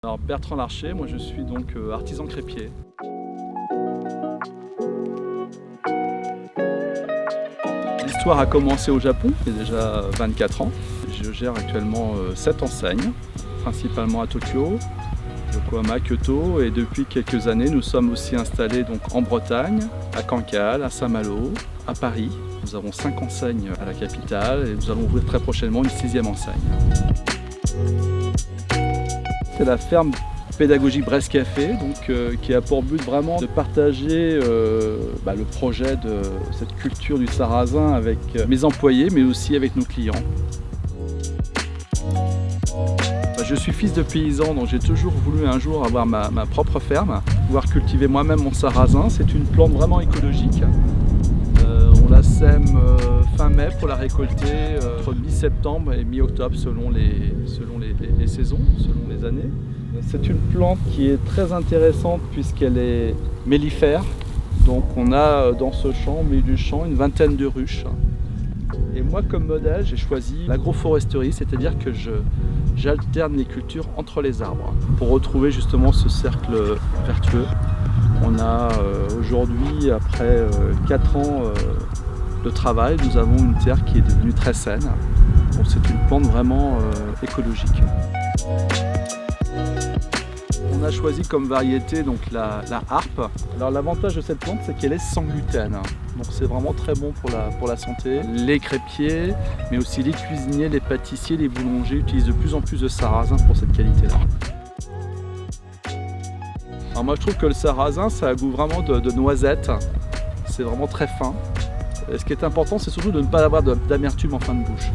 Alors Bertrand Larcher, moi je suis donc artisan crêpier. L'histoire a commencé au Japon, il y a déjà 24 ans. Je gère actuellement 7 enseignes, principalement à Tokyo, Yokohama, Kyoto, et depuis quelques années nous sommes aussi installés donc en Bretagne, à Cancale, à Saint-Malo, à Paris. Nous avons 5 enseignes à la capitale et nous allons ouvrir très prochainement une 6e enseigne. C'est la ferme pédagogique Bresse Café, donc, qui a pour but vraiment de partager le projet de cette culture du sarrasin avec mes employés mais aussi avec nos clients. Je suis fils de paysan, donc j'ai toujours voulu un jour avoir ma propre ferme, pouvoir cultiver moi-même mon sarrasin. C'est une plante vraiment écologique. On la sème fin mai pour la récolter entre mi-septembre et mi-octobre selon les saisons, selon les années. C'est une plante qui est très intéressante puisqu'elle est mellifère. Donc on a dans ce champ, au milieu du champ, une vingtaine de ruches. Et moi comme modèle, j'ai choisi l'agroforesterie, c'est-à-dire que j'alterne les cultures entre les arbres pour retrouver justement ce cercle vertueux. On a aujourd'hui, après 4 ans de travail, nous avons une terre qui est devenue très saine. Donc c'est une plante vraiment écologique. On a choisi comme variété donc la harpe. Alors l'avantage de cette plante, c'est qu'elle est sans gluten. Donc c'est vraiment très bon pour la santé. Les crêpiers, mais aussi les cuisiniers, les pâtissiers, les boulangers utilisent de plus en plus de sarrasin pour cette qualité-là. Alors moi je trouve que le sarrasin, ça a un goût vraiment de noisette. C'est vraiment très fin. Et ce qui est important, c'est surtout de ne pas avoir d'amertume en fin de bouche.